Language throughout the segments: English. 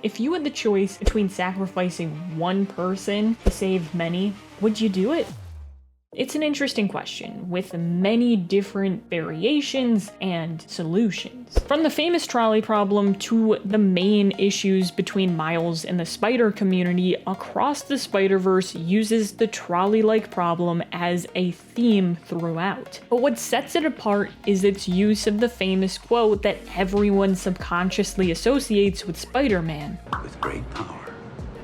if you had the choice between sacrificing one person to save many, would you do it? It's an interesting question, with many different variations and solutions. From the famous trolley problem to the main issues between Miles and the spider community, Across the Spider-Verse uses the trolley-like problem as a theme throughout. But what sets it apart is its use of the famous quote that everyone subconsciously associates with Spider-Man. With great power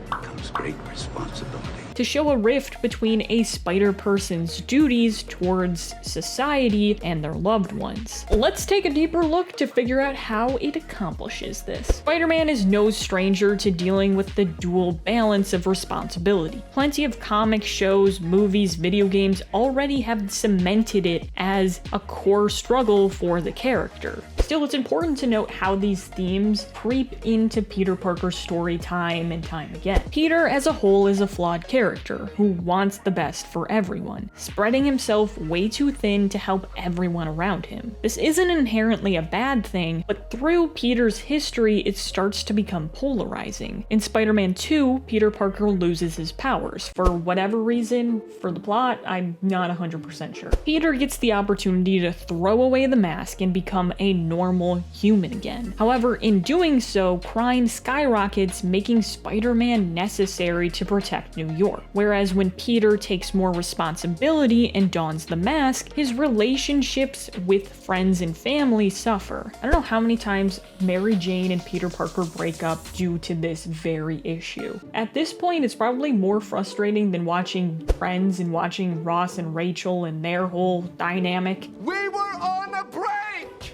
comes great responsibility. To show a rift between a spider person's duties towards society and their loved ones. Let's take a deeper look to figure out how it accomplishes this. Spider-Man is no stranger to dealing with the dual balance of responsibility. Plenty of comic shows, movies, video games already have cemented it as a core struggle for the character. Still, it's important to note how these themes creep into Peter Parker's story time and time again. Peter as a whole is a flawed character who wants the best for everyone, spreading himself way too thin to help everyone around him. This isn't inherently a bad thing, but through Peter's history, it starts to become polarizing. In Spider-Man 2, Peter Parker loses his powers. For whatever reason, for the plot, I'm not 100% sure. Peter gets the opportunity to throw away the mask and become a normal human again. However, in doing so, crime skyrockets, making Spider-Man necessary to protect New York. Whereas when Peter takes more responsibility and dons the mask, his relationships with friends and family suffer. I don't know how many times Mary Jane and Peter Parker break up due to this very issue. At this point, it's probably more frustrating than watching Friends and watching Ross and Rachel and their whole dynamic. We were on a break!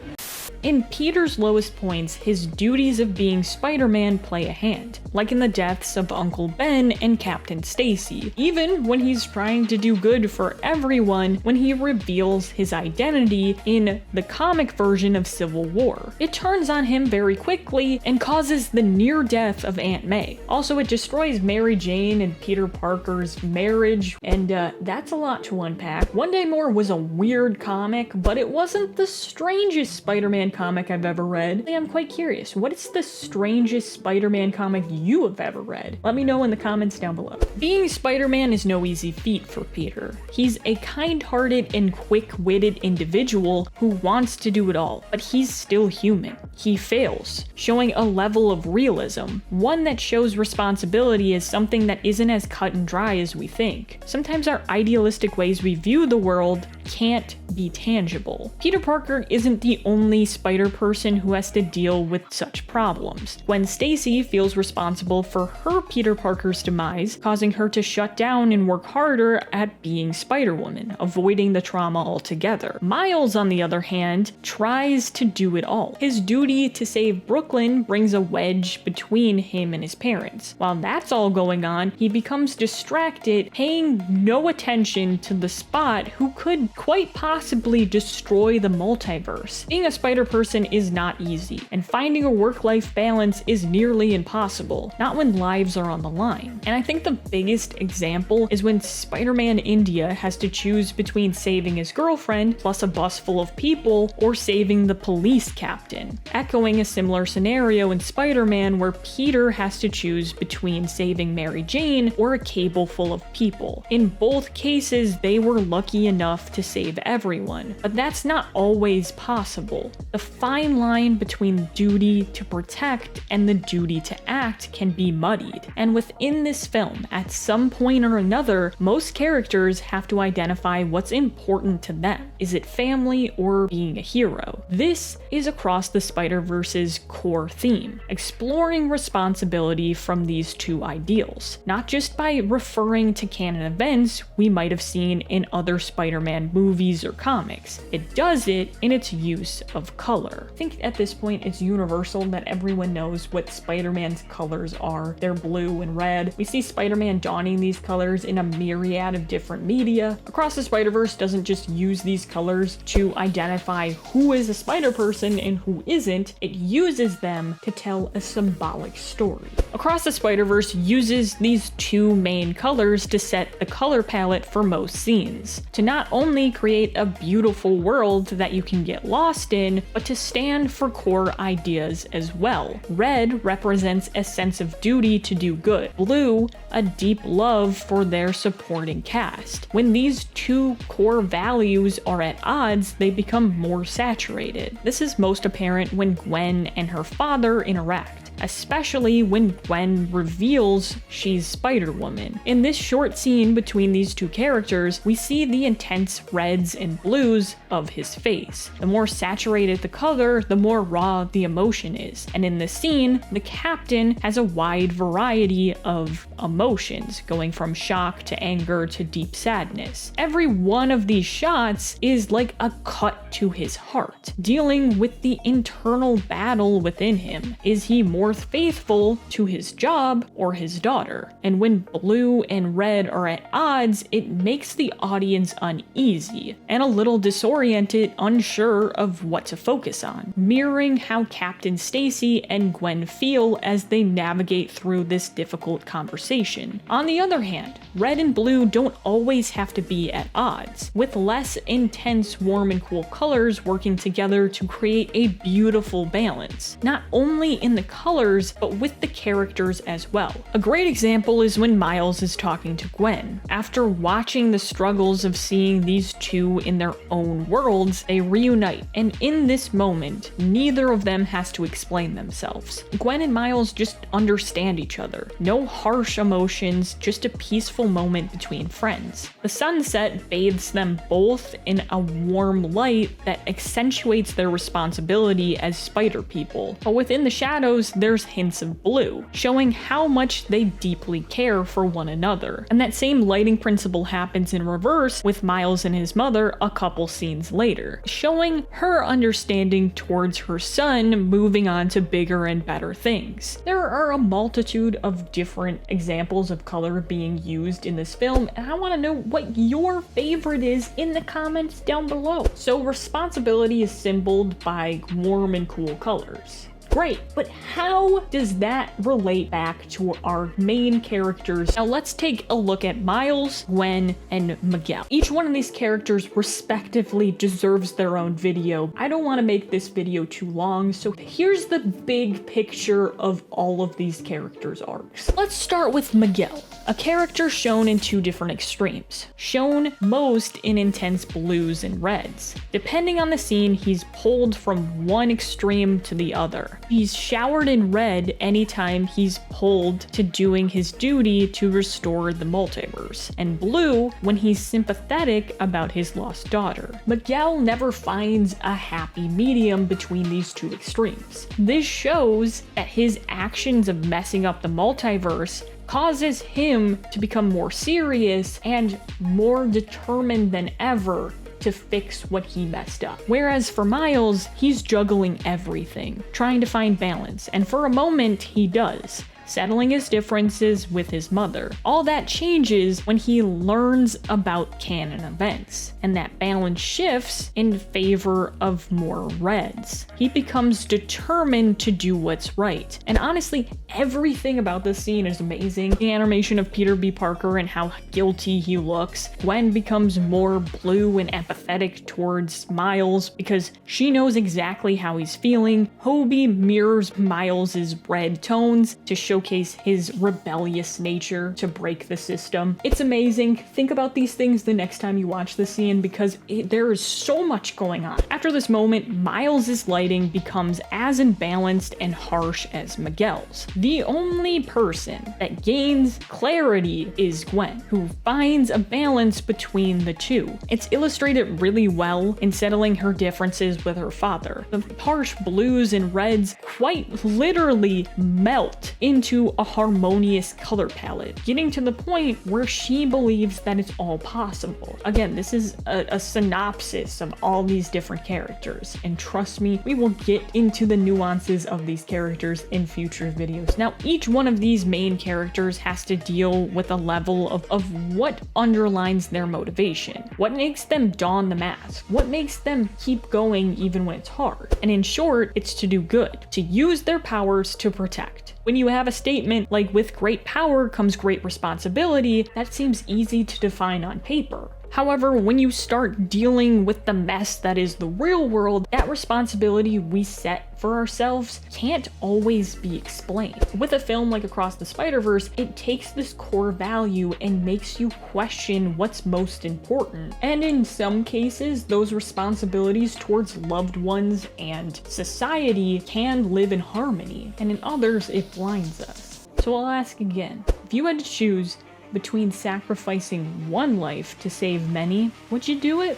In Peter's lowest points, his duties of being Spider-Man play a hand, like in the deaths of Uncle Ben and Captain Stacy, even when he's trying to do good for everyone when he reveals his identity in the comic version of Civil War. It turns on him very quickly and causes the near death of Aunt May. Also, it destroys Mary Jane and Peter Parker's marriage, and that's a lot to unpack. One Day More was a weird comic, but it wasn't the strangest Spider-Man comic I've ever read. I'm quite curious, what is the strangest Spider-Man comic you have ever read? Let me know in the comments down below. Being Spider-Man is no easy feat for Peter. He's a kind-hearted and quick-witted individual who wants to do it all, but he's still human. He fails, showing a level of realism, one that shows responsibility as something that isn't as cut and dry as we think. Sometimes our idealistic ways we view the world can't be tangible. Peter Parker isn't the only Spider-Person who has to deal with such problems. Gwen Stacy feels responsible for her Peter Parker's demise, causing her to shut down and work harder at being Spider-Woman, avoiding the trauma altogether. Miles, on the other hand, tries to do it all. His duty to save Brooklyn brings a wedge between him and his parents. While that's all going on, he becomes distracted, paying no attention to the Spot who could quite possibly destroy the multiverse. Being a Spider-Person is not easy, and finding a work-life balance is nearly impossible, not when lives are on the line. And I think the biggest example is when Spider-Man India has to choose between saving his girlfriend plus a bus full of people or saving the police captain, echoing a similar scenario in Spider-Man where Peter has to choose between saving Mary Jane or a cable full of people. In both cases, they were lucky enough to save everyone, but that's not always possible. The fine line between duty to protect and the duty to act can be muddied, and within this film, at some point or another, most characters have to identify what's important to them. Is it family or being a hero? This is Across the Spider-Verse's core theme, exploring responsibility from these two ideals, not just by referring to canon events we might have seen in other Spider-Man movies or comics. It does it in its use of color. I think at this point it's universal that everyone knows what Spider-Man's colors are. They're blue and red. We see Spider-Man donning these colors in a myriad of different media. Across the Spider-Verse doesn't just use these colors to identify who is a Spider-Person and who isn't. It uses them to tell a symbolic story. Across the Spider-Verse uses these two main colors to set the color palette for most scenes, to not only create a beautiful world that you can get lost in, but to stand for core ideas as well. Red represents a sense of duty to do good. Blue, a deep love for their supporting cast. When these two core values are at odds, they become more saturated. This is most apparent when Gwen and her father interact, especially when Gwen reveals she's Spider-Woman. In this short scene between these two characters, we see the intense reds and blues of his face. The more saturated the color, the more raw the emotion is. And in this scene, the captain has a wide variety of emotions, going from shock to anger to deep sadness. Every one of these shots is like a cut to his heart, dealing with the internal battle within him. Is he more faithful to his job or his daughter? And when blue and red are at odds, it makes the audience uneasy and a little disoriented, unsure of what to focus on, mirroring how Captain Stacy and Gwen feel as they navigate through this difficult conversation. On the other hand, red and blue don't always have to be at odds, with less intense warm and cool colors working together to create a beautiful balance, not only in the colors, but with the characters as well. A great example is when Miles is talking to Gwen. After watching the struggles of seeing these two in their own worlds, they reunite, and in this moment, neither of them has to explain themselves. Gwen and Miles just understand each other. No harsh emotions, just a peaceful moment between friends. The sunset bathes them both in a warm light that accentuates their responsibility as spider people. But within the shadows, there's hints of blue, showing how much they deeply care for one another. And that same lighting principle happens in reverse with Miles and his mother a couple scenes later, showing her understanding towards her son moving on to bigger and better things. There are a multitude of different examples of color being used in this film, and I want to know what your favorite is in the comments down below. So responsibility is symbolized by warm and cool colors. Great, but how does that relate back to our main characters? Now let's take a look at Miles, Gwen, and Miguel. Each one of these characters respectively deserves their own video. I don't want to make this video too long, so here's the big picture of all of these characters' arcs. Let's start with Miguel, a character shown in two different extremes, shown most in intense blues and reds. Depending on the scene, he's pulled from one extreme to the other. He's showered in red anytime he's pulled to doing his duty to restore the multiverse, and blue when he's sympathetic about his lost daughter. Miguel never finds a happy medium between these two extremes. This shows that his actions of messing up the multiverse causes him to become more serious and more determined than ever to fix what he messed up. Whereas for Miles, he's juggling everything, trying to find balance, and for a moment he does, settling his differences with his mother. All that changes when he learns about canon events, and that balance shifts in favor of more reds. He becomes determined to do what's right. And honestly, everything about this scene is amazing. The animation of Peter B. Parker and how guilty he looks. Gwen becomes more blue and empathetic towards Miles because she knows exactly how he's feeling. Hobie mirrors Miles's red tones to showcase his rebellious nature to break the system. It's amazing. Think about these things the next time you watch the scene because there is so much going on. After this moment, Miles's lighting becomes as imbalanced and harsh as Miguel's. The only person that gains clarity is Gwen, who finds a balance between the two. It's illustrated really well in settling her differences with her father. The harsh blues and reds quite literally melt into a harmonious color palette, getting to the point where she believes that it's all possible. Again, this is a synopsis of all these different characters, and trust me, we will get into the nuances of these characters in future videos. Now, each one of these main characters has to deal with a level of what underlines their motivation, what makes them don the mask, what makes them keep going even when it's hard. And in short, it's to do good, to use their powers to protect. When you have a statement like "with great power comes great responsibility," that seems easy to define on paper. However, when you start dealing with the mess that is the real world, that responsibility we set for ourselves can't always be explained. With a film like Across the Spider-Verse, it takes this core value and makes you question what's most important. And in some cases, those responsibilities towards loved ones and society can live in harmony, and in others, it blinds us. So I'll ask again, if you had to choose between sacrificing one life to save many, would you do it?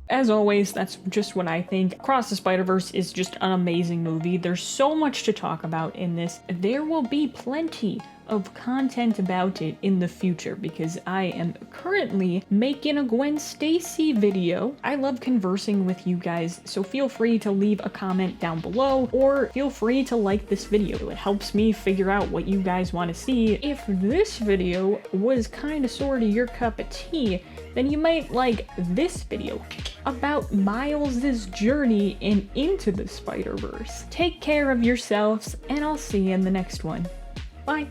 As always, that's just what I think. Across the Spider-Verse is just an amazing movie. There's so much to talk about in this. There will be plenty of content about it in the future because I am currently making a Gwen Stacy video. I love conversing with you guys, so feel free to leave a comment down below or feel free to like this video. It helps me figure out what you guys want to see. If this video was kind of sort of your cup of tea, then you might like this video about Miles' journey into the Spider-Verse. Take care of yourselves, and I'll see you in the next one. Bye!